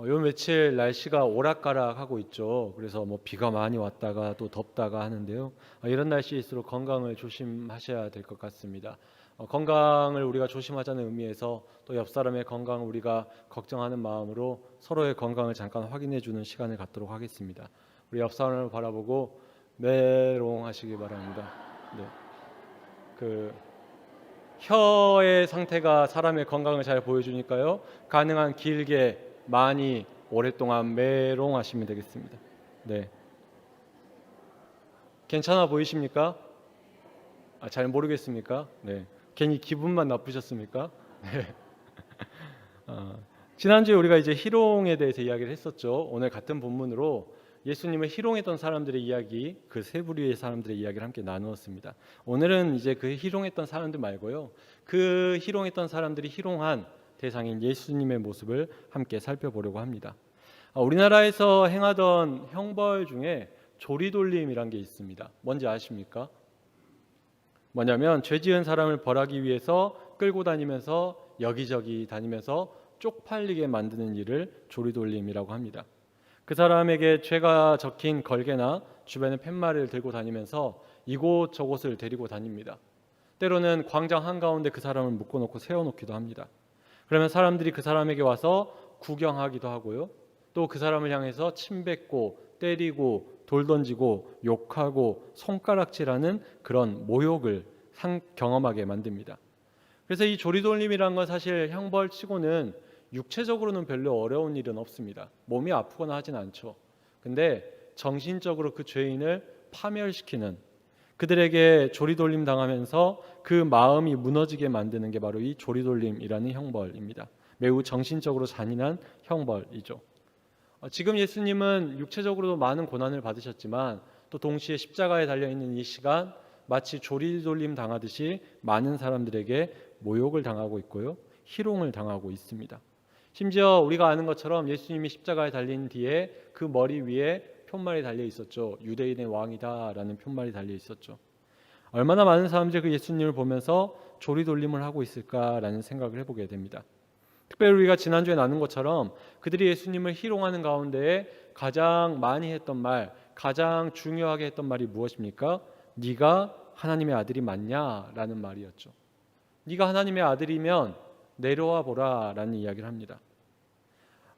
요 며칠 날씨가 오락가락하고 있죠. 그래서 뭐 비가 많이 왔다가 또 덥다가 하는데요. 이런 날씨일수록 건강을 조심하셔야 될 것 같습니다. 건강을 우리가 조심하자는 의미에서 또 옆 사람의 건강을 우리가 걱정하는 마음으로 서로의 건강을 잠깐 확인해 주는 시간을 갖도록 하겠습니다. 우리 옆 사람을 바라보고 메롱하시기 바랍니다. 네. 그 혀의 상태가 사람의 건강을 잘 보여주니까요. 가능한 길게 많이 오랫동안 메롱하시면 되겠습니다. 네, 괜찮아 보이십니까? 잘 모르겠습니까? 네, 괜히 기분만 나쁘셨습니까? 네. 지난주에 우리가 이제 희롱에 대해서 이야기를 했었죠. 오늘 같은 본문으로 예수님을 희롱했던 사람들의 이야기, 그 세 부류의 사람들의 이야기를 함께 나누었습니다. 오늘은 이제 그 희롱했던 사람들 말고요. 그 희롱했던 사람들이 희롱한 대상인 예수님의 모습을 함께 살펴보려고 합니다. 우리나라에서 행하던 형벌 중에 조리돌림이란 게 있습니다. 뭔지 아십니까? 뭐냐면 죄 지은 사람을 벌하기 위해서 끌고 다니면서 여기저기 다니면서 쪽팔리게 만드는 일을 조리돌림이라고 합니다. 그 사람에게 죄가 적힌 걸개나 주변에 팻말을 들고 다니면서 이곳저곳을 데리고 다닙니다. 때로는 광장 한가운데 그 사람을 묶어놓고 세워놓기도 합니다. 그러면 사람들이 그 사람에게 와서 구경하기도 하고요. 또 그 사람을 향해서 침 뱉고 때리고 돌 던지고 욕하고 손가락질하는 그런 모욕을 경험하게 만듭니다. 그래서 이 조리돌림이란 건 사실 형벌치고는 육체적으로는 별로 어려운 일은 없습니다. 몸이 아프거나 하진 않죠. 근데 정신적으로 그 죄인을 파멸시키는, 그들에게 조리돌림 당하면서 그 마음이 무너지게 만드는 게 바로 이 조리돌림이라는 형벌입니다. 매우 정신적으로 잔인한 형벌이죠. 지금 예수님은 육체적으로도 많은 고난을 받으셨지만 또 동시에 십자가에 달려있는 이 시간 마치 조리돌림 당하듯이 많은 사람들에게 모욕을 당하고 있고요. 희롱을 당하고 있습니다. 심지어 우리가 아는 것처럼 예수님이 십자가에 달린 뒤에 그 머리 위에 푯말이 달려 있었죠. 유대인의 왕이다라는 푯말이 달려 있었죠. 얼마나 많은 사람들이 그 예수님을 보면서 조리돌림을 하고 있을까라는 생각을 해보게 됩니다. 특별히 우리가 지난주에 나눈 것처럼 그들이 예수님을 희롱하는 가운데 가장 많이 했던 말, 가장 중요하게 했던 말이 무엇입니까? 네가 하나님의 아들이 맞냐라는 말이었죠. 네가 하나님의 아들이면 내려와 보라라는 이야기를 합니다.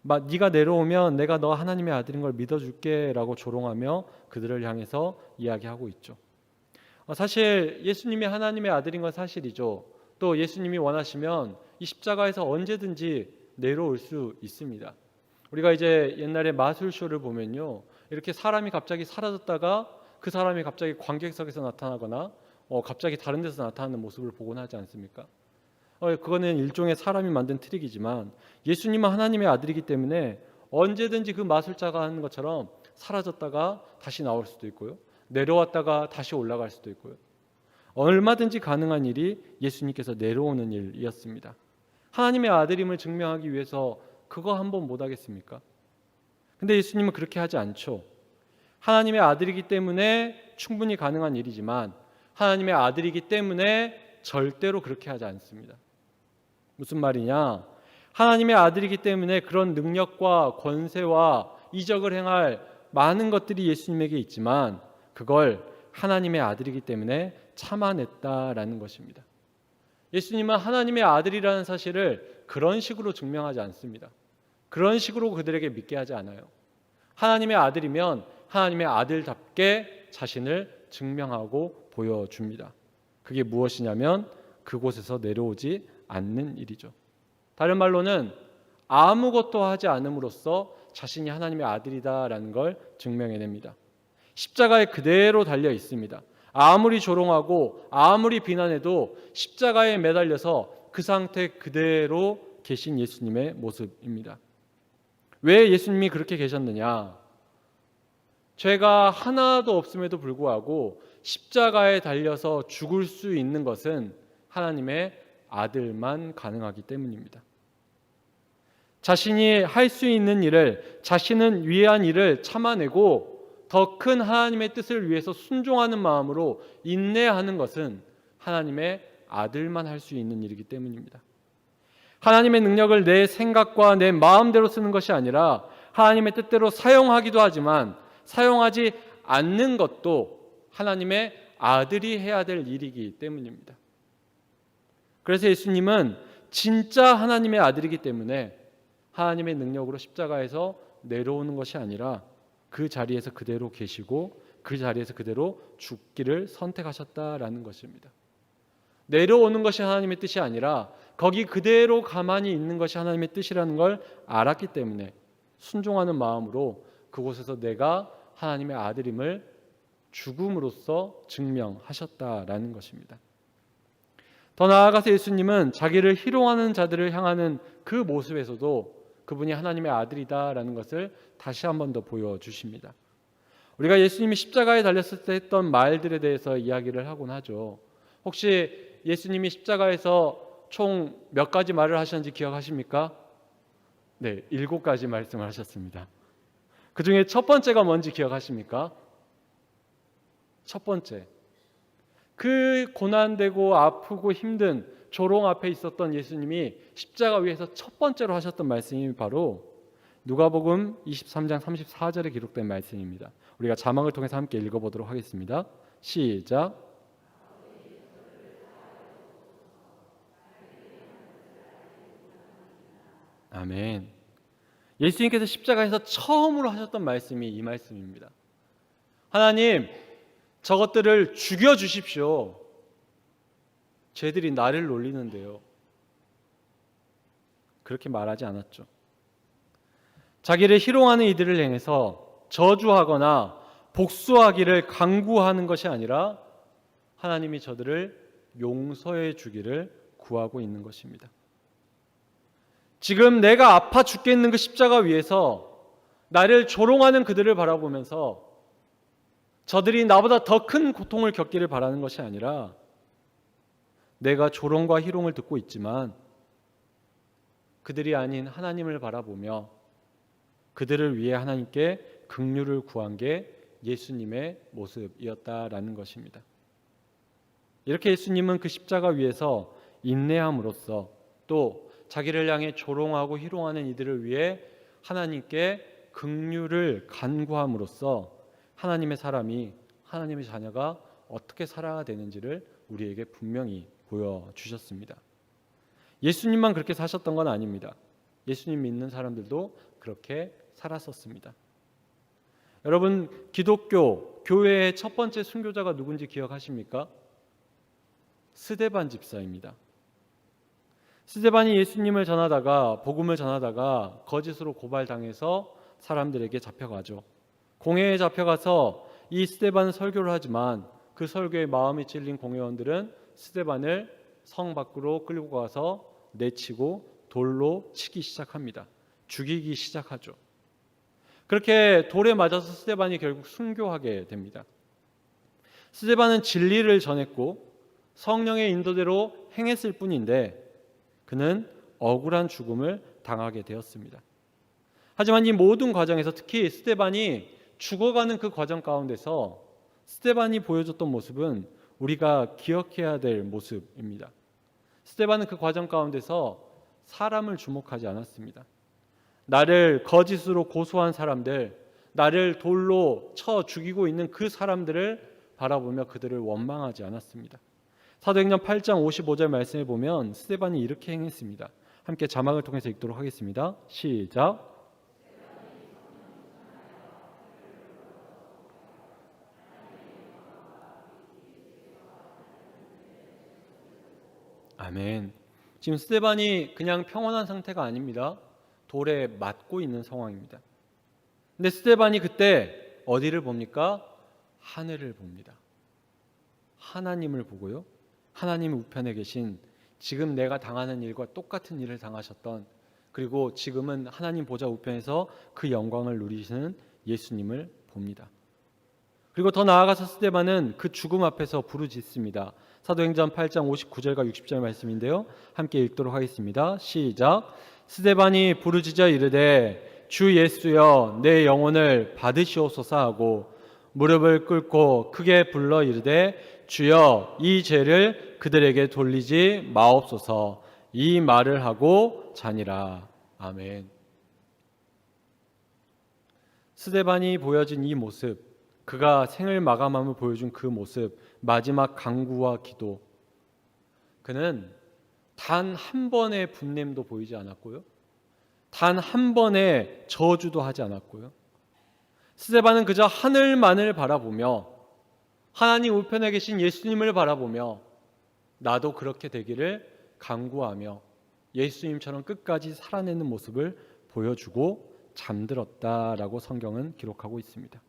네가 내려오면 내가 너 하나님의 아들인 걸 믿어줄게라고 조롱하며 그들을 향해서 이야기하고 있죠. 사실 예수님이 하나님의 아들인 건 사실이죠. 또 예수님이 원하시면 이 십자가에서 언제든지 내려올 수 있습니다. 우리가 이제 옛날에 마술쇼를 보면요, 이렇게 사람이 갑자기 사라졌다가 그 사람이 갑자기 관객석에서 나타나거나 갑자기 다른 데서 나타나는 모습을 보곤 하지 않습니까? 그거는 일종의 사람이 만든 트릭이지만 예수님은 하나님의 아들이기 때문에 언제든지 그 마술자가 하는 것처럼 사라졌다가 다시 나올 수도 있고요, 내려왔다가 다시 올라갈 수도 있고요. 얼마든지 가능한 일이 예수님께서 내려오는 일이었습니다. 하나님의 아들임을 증명하기 위해서 그거 한번 못하겠습니까? 근데 예수님은 그렇게 하지 않죠. 하나님의 아들이기 때문에 충분히 가능한 일이지만 하나님의 아들이기 때문에 절대로 그렇게 하지 않습니다. 무슨 말이냐? 하나님의 아들이기 때문에 그런 능력과 권세와 이적을 행할 많은 것들이 예수님에게 있지만 그걸 하나님의 아들이기 때문에 참아냈다라는 것입니다. 예수님은 하나님의 아들이라는 사실을 그런 식으로 증명하지 않습니다. 그런 식으로 그들에게 믿게 하지 않아요. 하나님의 아들이면 하나님의 아들답게 자신을 증명하고 보여줍니다. 그게 무엇이냐면 그곳에서 내려오지 않는 일이죠. 다른 말로는 아무것도 하지 않음으로써 자신이 하나님의 아들이다라는 걸 증명해냅니다. 십자가에 그대로 달려 있습니다. 아무리 조롱하고 아무리 비난해도 십자가에 매달려서 그 상태 그대로 계신 예수님의 모습입니다. 왜 예수님이 그렇게 계셨느냐? 죄가 하나도 없음에도 불구하고 십자가에 달려서 죽을 수 있는 것은 하나님의 아들만 가능하기 때문입니다. 자신이 할 수 있는 일을, 자신은 위한 일을 참아내고 더 큰 하나님의 뜻을 위해서 순종하는 마음으로 인내하는 것은 하나님의 아들만 할 수 있는 일이기 때문입니다. 하나님의 능력을 내 생각과 내 마음대로 쓰는 것이 아니라 하나님의 뜻대로 사용하기도 하지만 사용하지 않는 것도 하나님의 아들이 해야 될 일이기 때문입니다. 그래서 예수님은 진짜 하나님의 아들이기 때문에 하나님의 능력으로 십자가에서 내려오는 것이 아니라 그 자리에서 그대로 계시고 그 자리에서 그대로 죽기를 선택하셨다라는 것입니다. 내려오는 것이 하나님의 뜻이 아니라 거기 그대로 가만히 있는 것이 하나님의 뜻이라는 걸 알았기 때문에 순종하는 마음으로 그곳에서 내가 하나님의 아들임을 죽음으로써 증명하셨다라는 것입니다. 더 나아가서 예수님은 자기를 희롱하는 자들을 향하는 그 모습에서도 그분이 하나님의 아들이다라는 것을 다시 한 번 더 보여주십니다. 우리가 예수님이 십자가에 달렸을 때 했던 말들에 대해서 이야기를 하곤 하죠. 혹시 예수님이 십자가에서 총 몇 가지 말을 하셨는지 기억하십니까? 네, 7가지 말씀을 하셨습니다. 그 중에 첫 번째가 뭔지 기억하십니까? 첫 번째, 그 고난되고 아프고 힘든 조롱 앞에 있었던 예수님이 십자가 위에서 첫 번째로 하셨던 말씀이 바로 누가복음 23장 34절에 기록된 말씀입니다. 우리가 자막을 통해서 함께 읽어보도록 하겠습니다. 시작. 아멘. 예수님께서 십자가에서 처음으로 하셨던 말씀이 이 말씀입니다. 하나님, 저것들을 죽여주십시오. 쟤들이 나를 놀리는데요. 그렇게 말하지 않았죠. 자기를 희롱하는 이들을 향해서 저주하거나 복수하기를 강구하는 것이 아니라 하나님이 저들을 용서해 주기를 구하고 있는 것입니다. 지금 내가 아파 죽겠는 그 십자가 위에서 나를 조롱하는 그들을 바라보면서 저들이 나보다 더 큰 고통을 겪기를 바라는 것이 아니라 내가 조롱과 희롱을 듣고 있지만 그들이 아닌 하나님을 바라보며 그들을 위해 하나님께 긍휼을 구한 게 예수님의 모습이었다라는 것입니다. 이렇게 예수님은 그 십자가 위에서 인내함으로써 또 자기를 향해 조롱하고 희롱하는 이들을 위해 하나님께 긍휼을 간구함으로써 하나님의 사람이, 하나님의 자녀가 어떻게 살아야 되는지를 우리에게 분명히 보여주셨습니다. 예수님만 그렇게 사셨던 건 아닙니다. 예수님 믿는 사람들도 그렇게 살았었습니다. 여러분, 기독교 교회의 첫 번째 순교자가 누군지 기억하십니까? 스데반 집사입니다. 스데반이 예수님을 전하다가, 복음을 전하다가 거짓으로 고발당해서 사람들에게 잡혀가죠. 공회에 잡혀가서 이 스데반은 설교를 하지만 그 설교에 마음이 찔린 공회원들은 스데반을 성 밖으로 끌고 가서 내치고 돌로 치기 시작합니다. 죽이기 시작하죠. 그렇게 돌에 맞아서 스데반이 결국 순교하게 됩니다. 스데반은 진리를 전했고 성령의 인도대로 행했을 뿐인데 그는 억울한 죽음을 당하게 되었습니다. 하지만 이 모든 과정에서 특히 스데반이 죽어가는 그 과정 가운데서 스데반이 보여줬던 모습은 우리가 기억해야 될 모습입니다. 스데반은 그 과정 가운데서 사람을 주목하지 않았습니다. 나를 거짓으로 고소한 사람들, 나를 돌로 쳐 죽이고 있는 그 사람들을 바라보며 그들을 원망하지 않았습니다. 사도행전 8장 55절 말씀에 보면 스데반이 이렇게 행했습니다. 함께 자막을 통해서 읽도록 하겠습니다. 시작. 아멘. 지금 스데반이 그냥 평온한 상태가 아닙니다. 돌에 맞고 있는 상황입니다. 근데 스데반이 그때 어디를 봅니까? 하늘을 봅니다. 하나님을 보고요. 하나님 우편에 계신 지금 내가 당하는 일과 똑같은 일을 당하셨던, 그리고 지금은 하나님 보좌 우편에서 그 영광을 누리시는 예수님을 봅니다. 그리고 더 나아가서 스데반은 그 죽음 앞에서 부르짖습니다. 사도행전 8장 59절과 60절 말씀인데요. 함께 읽도록 하겠습니다. 시작. 스데반이 부르짖어 이르되 주 예수여 내 영혼을 받으시옵소서 하고 무릎을 꿇고 크게 불러 이르되 주여 이 죄를 그들에게 돌리지 마옵소서. 이 말을 하고 자니라. 아멘. 스데반이 보여준 이 모습, 그가 생을 마감함을 보여준 그 모습, 마지막 간구와 기도, 그는 단 한 번의 분냄도 보이지 않았고요, 단 한 번의 저주도 하지 않았고요. 스데반은 그저 하늘만을 바라보며 하나님 우편에 계신 예수님을 바라보며 나도 그렇게 되기를 간구하며 예수님처럼 끝까지 살아내는 모습을 보여주고 잠들었다라고 성경은 기록하고 있습니다.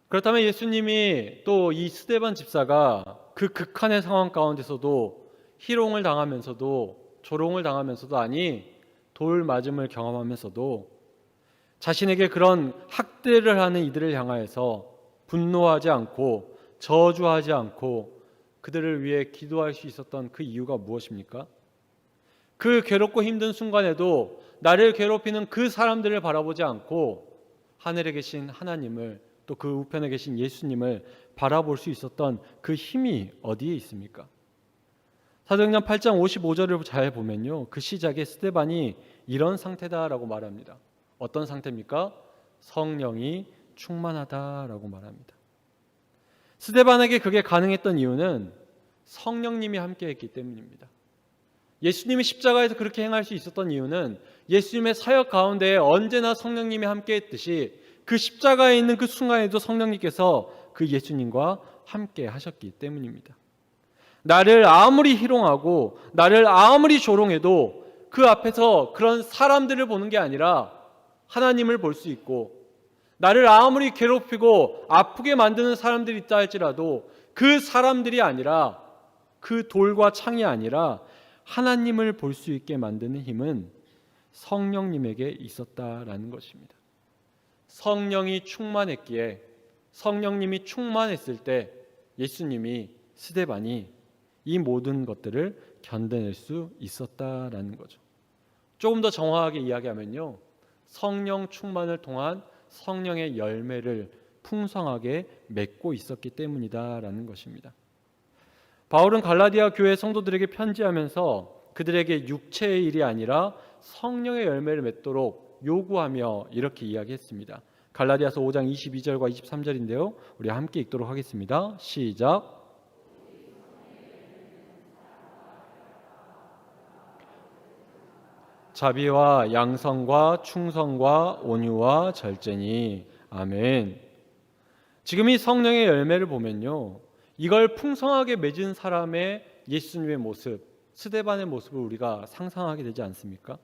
그렇다면 예수님이 또 이 스데반 집사가 그 극한의 상황 가운데서도 희롱을 당하면서도 조롱을 당하면서도, 아니 돌 맞음을 경험하면서도 자신에게 그런 학대를 하는 이들을 향하여서 분노하지 않고 저주하지 않고 그들을 위해 기도할 수 있었던 그 이유가 무엇입니까? 그 괴롭고 힘든 순간에도 나를 괴롭히는 그 사람들을 바라보지 않고 하늘에 계신 하나님을, 또 그 우편에 계신 예수님을 바라볼 수 있었던 그 힘이 어디에 있습니까? 사도행전 8장 55절을 잘 보면요, 그 시작에 스데반이 이런 상태다라고 말합니다. 어떤 상태입니까? 성령이 충만하다라고 말합니다. 스데반에게 그게 가능했던 이유는 성령님이 함께했기 때문입니다. 예수님이 십자가에서 그렇게 행할 수 있었던 이유는 예수님의 사역 가운데 언제나 성령님이 함께했듯이 그 십자가에 있는 그 순간에도 성령님께서 그 예수님과 함께 하셨기 때문입니다. 나를 아무리 희롱하고 나를 아무리 조롱해도 그 앞에서 그런 사람들을 보는 게 아니라 하나님을 볼 수 있고, 나를 아무리 괴롭히고 아프게 만드는 사람들이 있다 할지라도 그 사람들이 아니라, 그 돌과 창이 아니라 하나님을 볼 수 있게 만드는 힘은 성령님에게 있었다라는 것입니다. 성령이 충만했기에, 성령님이 충만했을 때 예수님이, 스데반이 이 모든 것들을 견뎌낼 수 있었다라는 거죠. 조금 더 정확하게 이야기하면요, 성령 충만을 통한 성령의 열매를 풍성하게 맺고 있었기 때문이다라는 것입니다. 바울은 갈라디아 교회 성도들에게 편지하면서 그들에게 육체의 일이 아니라 성령의 열매를 맺도록 요구하며 이렇게 이야기했습니다. 갈라디아서 5장 22절과 23절인데요. 우리 함께 읽도록 하겠습니다. 시작. 자비와 양성과 충성과 온유와 절제니. 아멘. 지금 이 성령의 열매를 보면요, 이걸 풍성하게 맺은 사람의 예수님의 모습, 스데반의 모습을 우리가 상상하게 되지 않습니까?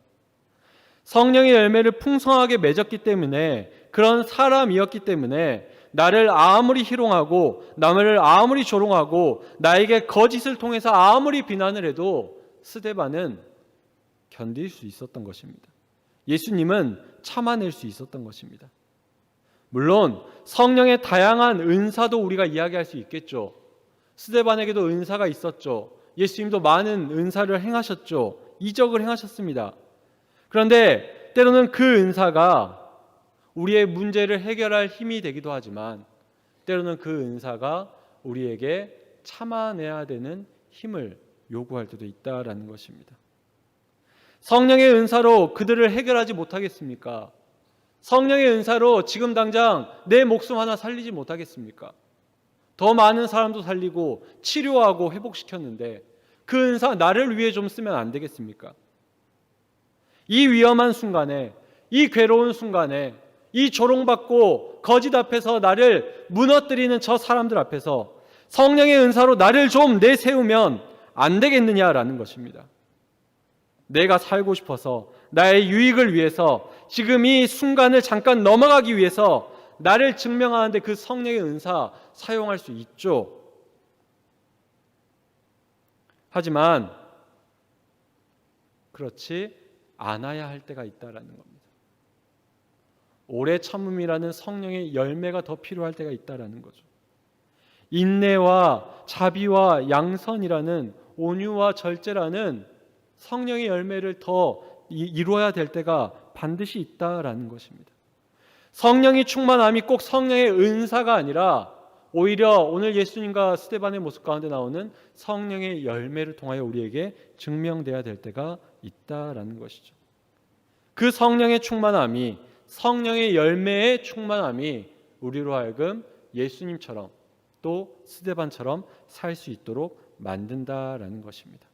성령의 열매를 풍성하게 맺었기 때문에, 그런 사람이었기 때문에 나를 아무리 희롱하고 나를 아무리 조롱하고 나에게 거짓을 통해서 아무리 비난을 해도 스데반은 견딜 수 있었던 것입니다. 예수님은 참아낼 수 있었던 것입니다. 물론 성령의 다양한 은사도 우리가 이야기할 수 있겠죠. 스데반에게도 은사가 있었죠. 예수님도 많은 은사를 행하셨죠. 이적을 행하셨습니다. 그런데 때로는 그 은사가 우리의 문제를 해결할 힘이 되기도 하지만, 때로는 그 은사가 우리에게 참아내야 되는 힘을 요구할 때도 있다라는 것입니다. 성령의 은사로 그들을 해결하지 못하겠습니까? 성령의 은사로 지금 당장 내 목숨 하나 살리지 못하겠습니까? 더 많은 사람도 살리고 치료하고 회복시켰는데 그 은사 나를 위해 좀 쓰면 안 되겠습니까? 이 위험한 순간에, 이 괴로운 순간에, 이 조롱받고 거짓 앞에서 나를 무너뜨리는 저 사람들 앞에서 성령의 은사로 나를 좀 내세우면 안 되겠느냐라는 것입니다. 내가 살고 싶어서, 나의 유익을 위해서, 지금 이 순간을 잠깐 넘어가기 위해서 나를 증명하는데 그 성령의 은사 사용할 수 있죠. 하지만 그렇지 않아야 할 때가 있다라는 겁니다. 오래 참음이라는 성령의 열매가 더 필요할 때가 있다라는 거죠. 인내와 자비와 양선이라는, 온유와 절제라는 성령의 열매를 더 이루어야 될 때가 반드시 있다라는 것입니다. 성령이 충만함이 꼭 성령의 은사가 아니라 오히려 오늘 예수님과 스데반의 모습 가운데 나오는 성령의 열매를 통하여 우리에게 증명돼야 될 때가 있다라는 것이죠. 그 성령의 충만함이, 성령의 열매의 충만함이 우리로 하여금 예수님처럼 또 스데반처럼 살 수 있도록 만든다라는 것입니다.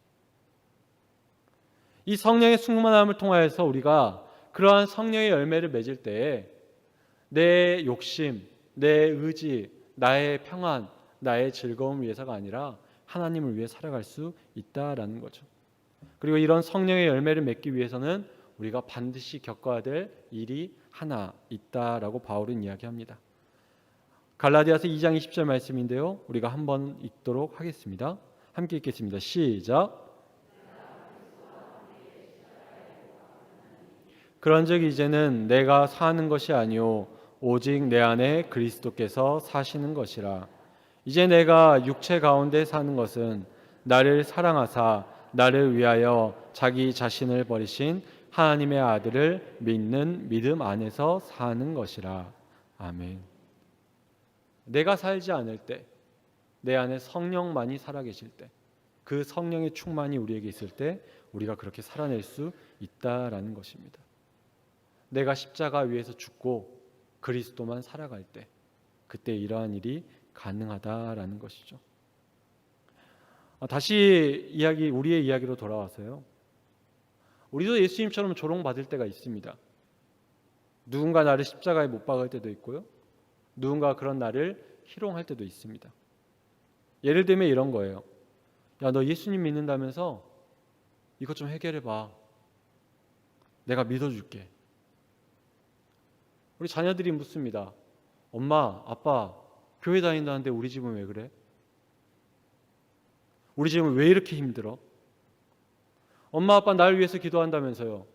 이 성령의 충만함을 통하여서 우리가 그러한 성령의 열매를 맺을 때에 내 욕심, 내 의지, 나의 평안, 나의 즐거움을 위해서가 아니라 하나님을 위해 살아갈 수 있다라는 거죠. 그리고 이런 성령의 열매를 맺기 위해서는 우리가 반드시 겪어야 될 일이 하나 있다라고 바울은 이야기합니다. 갈라디아서 2장 20절 말씀인데요. 우리가 한번 읽도록 하겠습니다. 함께 읽겠습니다. 시작. 그런즉 이제는 내가 사는 것이 아니요 오직 내 안에 그리스도께서 사시는 것이라. 이제 내가 육체 가운데 사는 것은 나를 사랑하사 나를 위하여 자기 자신을 버리신 하나님의 아들을 믿는 믿음 안에서 사는 것이라. 아멘. 내가 살지 않을 때, 내 안에 성령만이 살아계실 때, 그 성령의 충만이 우리에게 있을 때 우리가 그렇게 살아낼 수 있다라는 것입니다. 내가 십자가 위에서 죽고 그리스도만 살아갈 때, 그때 이러한 일이 가능하다라는 것이죠. 다시 우리의 이야기로 돌아와서요. 우리도 예수님처럼 조롱받을 때가 있습니다. 누군가 나를 십자가에 못 박을 때도 있고요. 누군가 그런 나를 희롱할 때도 있습니다. 예를 들면 이런 거예요. 야, 너 예수님 믿는다면서 이것 좀 해결해봐. 내가 믿어줄게. 우리 자녀들이 묻습니다. 엄마, 아빠, 교회 다닌다는데 우리 집은 왜 그래? 우리 집은 왜 이렇게 힘들어? 엄마, 아빠 나를 위해서 기도한다면서요.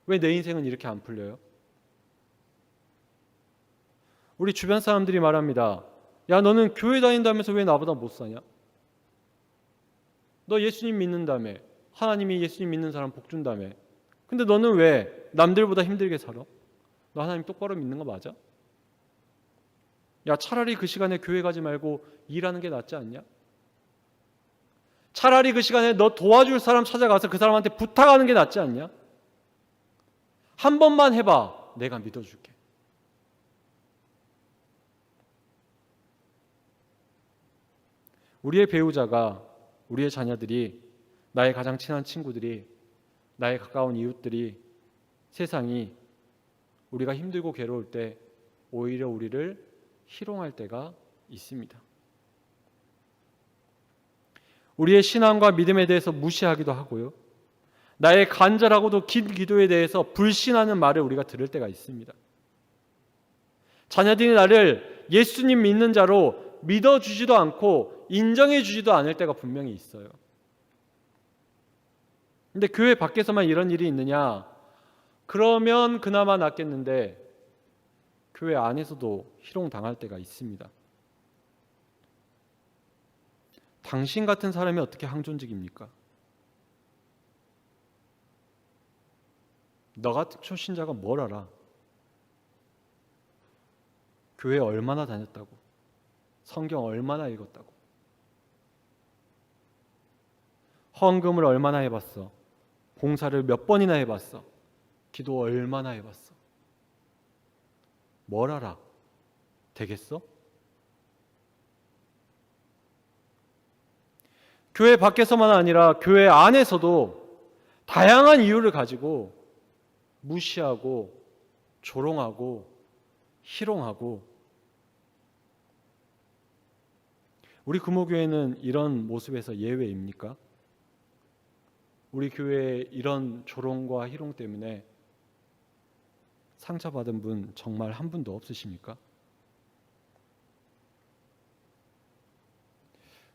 왜 내 인생은 이렇게 안 풀려요? 우리 주변 사람들이 말합니다. 야, 너는 교회 다닌다면서 왜 나보다 못 사냐? 너 예수님 믿는다며. 하나님이 예수님 믿는 사람 복 준다며. 근데 너는 왜 남들보다 힘들게 살아? 너 하나님 똑바로 믿는 거 맞아? 야, 차라리 그 시간에 교회 가지 말고 일하는 게 낫지 않냐? 차라리 그 시간에 너 도와줄 사람 찾아가서 그 사람한테 부탁하는 게 낫지 않냐? 한 번만 해봐. 내가 믿어줄게. 우리의 배우자가, 우리의 자녀들이, 나의 가장 친한 친구들이, 나의 가까운 이웃들이, 세상이 우리가 힘들고 괴로울 때 오히려 우리를 희롱할 때가 있습니다. 우리의 신앙과 믿음에 대해서 무시하기도 하고요. 나의 간절하고도 긴 기도에 대해서 불신하는 말을 우리가 들을 때가 있습니다. 자녀들이 나를 예수님 믿는 자로 믿어주지도 않고 인정해주지도 않을 때가 분명히 있어요. 근데 교회 밖에서만 이런 일이 있느냐? 그러면 그나마 낫겠는데 교회 안에서도 희롱당할 때가 있습니다. 당신 같은 사람이 어떻게 항존직입니까? 너 같은 초신자가 뭘 알아? 교회 얼마나 다녔다고? 성경 얼마나 읽었다고? 헌금을 얼마나 해봤어? 봉사를 몇 번이나 해봤어? 기도 얼마나 해봤어? 뭘 알아? 되겠어? 교회 밖에서만 아니라 교회 안에서도 다양한 이유를 가지고 무시하고 조롱하고 희롱하고, 우리 금호교회는 이런 모습에서 예외입니까? 우리 교회에 이런 조롱과 희롱 때문에 상처받은 분 정말 한 분도 없으십니까?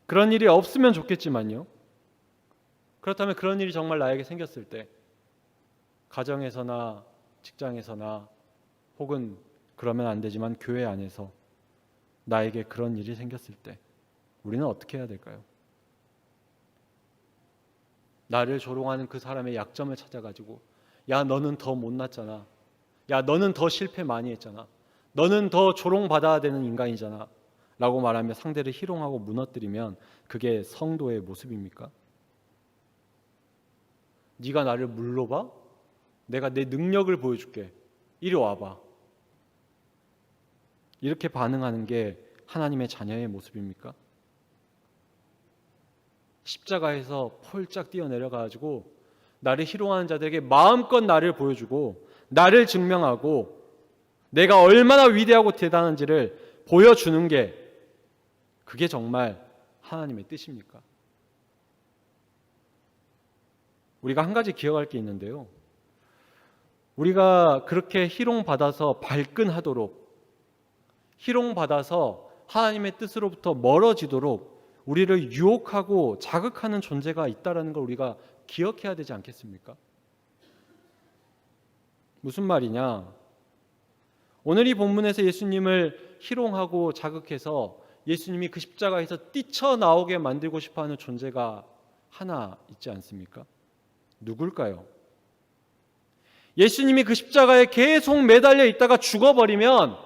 그런 일이 없으면 좋겠지만요. 그렇다면 그런 일이 정말 나에게 생겼을 때, 가정에서나 직장에서나 혹은 그러면 안 되지만 교회 안에서 나에게 그런 일이 생겼을 때 우리는 어떻게 해야 될까요? 나를 조롱하는 그 사람의 약점을 찾아가지고, 야, 너는 더 못났잖아. 야, 너는 더 실패 많이 했잖아. 너는 더 조롱받아야 되는 인간이잖아. 라고 말하며 상대를 희롱하고 무너뜨리면 그게 성도의 모습입니까? 네가 나를 물러봐? 내가 내 능력을 보여줄게. 이리 와봐. 이렇게 반응하는 게 하나님의 자녀의 모습입니까? 십자가에서 폴짝 뛰어내려가지고 나를 희롱하는 자들에게 마음껏 나를 보여주고 나를 증명하고 내가 얼마나 위대하고 대단한지를 보여주는 게 그게 정말 하나님의 뜻입니까? 우리가 한 가지 기억할 게 있는데요. 우리가 그렇게 희롱받아서 발끈하도록, 희롱받아서 하나님의 뜻으로부터 멀어지도록 우리를 유혹하고 자극하는 존재가 있다는 걸 우리가 기억해야 되지 않겠습니까? 무슨 말이냐? 오늘 이 본문에서 예수님을 희롱하고 자극해서 예수님이 그 십자가에서 뛰쳐나오게 만들고 싶어하는 존재가 하나 있지 않습니까? 누굴까요? 예수님이 그 십자가에 계속 매달려 있다가 죽어버리면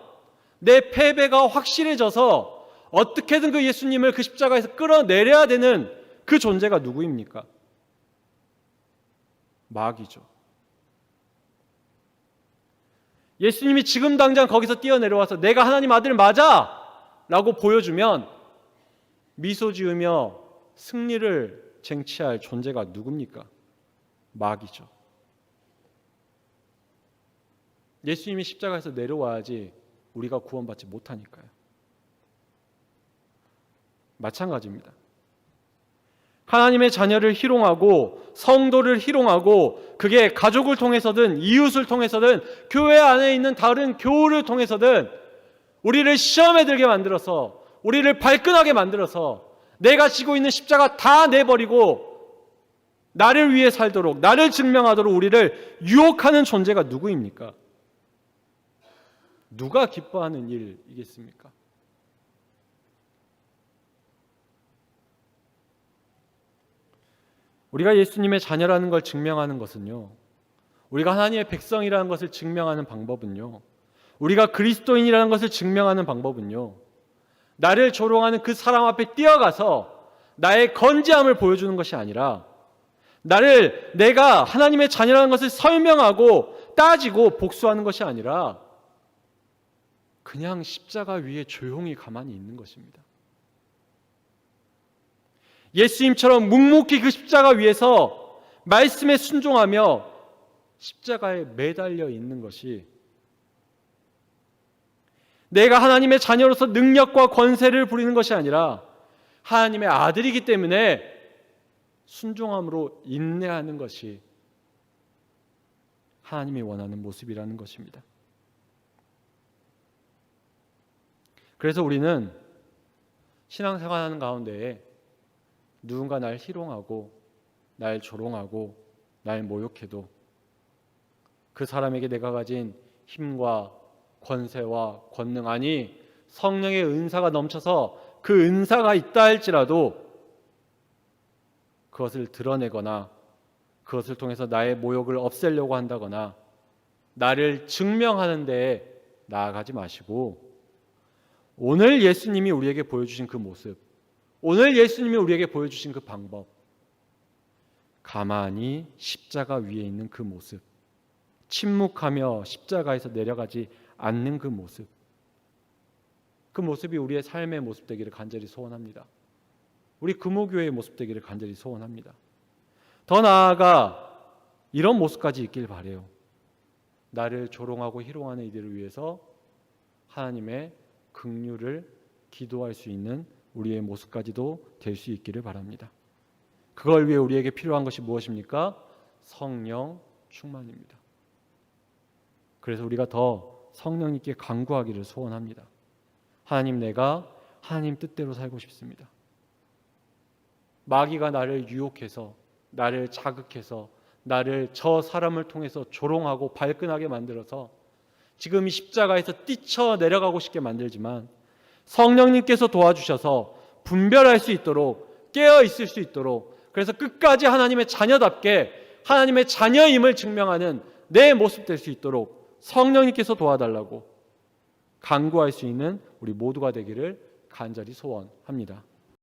내 패배가 확실해져서 어떻게든 그 예수님을 그 십자가에서 끌어내려야 되는 그 존재가 누구입니까? 마귀죠. 예수님이 지금 당장 거기서 뛰어내려와서 내가 하나님 아들 맞아! 라고 보여주면 미소 지으며 승리를 쟁취할 존재가 누굽니까? 마귀죠. 예수님이 십자가에서 내려와야지 우리가 구원받지 못하니까요. 마찬가지입니다. 하나님의 자녀를 희롱하고 성도를 희롱하고 그게 가족을 통해서든 이웃을 통해서든 교회 안에 있는 다른 교우를 통해서든 우리를 시험에 들게 만들어서 우리를 발끈하게 만들어서 내가 지고 있는 십자가 다 내버리고 나를 위해 살도록 나를 증명하도록 우리를 유혹하는 존재가 누구입니까? 누가 기뻐하는 일이겠습니까? 우리가 예수님의 자녀라는 걸 증명하는 것은요, 우리가 하나님의 백성이라는 것을 증명하는 방법은요, 우리가 그리스도인이라는 것을 증명하는 방법은요, 나를 조롱하는 그 사람 앞에 뛰어가서 나의 건재함을 보여주는 것이 아니라 내가 하나님의 자녀라는 것을 설명하고 따지고 복수하는 것이 아니라 그냥 십자가 위에 조용히 가만히 있는 것입니다. 예수님처럼 묵묵히 그 십자가 위에서 말씀에 순종하며 십자가에 매달려 있는 것이 내가 하나님의 자녀로서 능력과 권세를 부리는 것이 아니라 하나님의 아들이기 때문에 순종함으로 인내하는 것이 하나님이 원하는 모습이라는 것입니다. 그래서 우리는 신앙생활하는 가운데에 누군가 날 희롱하고 날 조롱하고 날 모욕해도 그 사람에게 내가 가진 힘과 권세와 권능, 아니 성령의 은사가 넘쳐서 그 은사가 있다 할지라도 그것을 드러내거나 그것을 통해서 나의 모욕을 없애려고 한다거나 나를 증명하는 데에 나아가지 마시고 오늘 예수님이 우리에게 보여주신 그 모습, 오늘 예수님이 우리에게 보여주신 그 방법, 가만히 십자가 위에 있는 그 모습, 침묵하며 십자가에서 내려가지 않는 그 모습, 그 모습이 우리의 삶의 모습 되기를 간절히 소원합니다. 우리 금호교회의 모습 되기를 간절히 소원합니다. 더 나아가 이런 모습까지 있길 바라요. 나를 조롱하고 희롱하는 이들을 위해서 하나님의 긍휼을 기도할 수 있는 우리의 모습까지도 될 수 있기를 바랍니다. 그걸 위해 우리에게 필요한 것이 무엇입니까? 성령 충만입니다. 그래서 우리가 더 성령님께 간구하기를 소원합니다. 하나님, 내가 하나님 뜻대로 살고 싶습니다. 마귀가 나를 유혹해서 나를 자극해서 나를 저 사람을 통해서 조롱하고 발끈하게 만들어서 지금 이 십자가에서 뛰쳐 내려가고 싶게 만들지만 성령님께서 도와주셔서 분별할 수 있도록 깨어 있을 수 있도록 그래서 끝까지 하나님의 자녀답게 하나님의 자녀임을 증명하는 내 모습 될 수 있도록 성령님께서 도와달라고 간구할 수 있는 우리 모두가 되기를 간절히 소원합니다.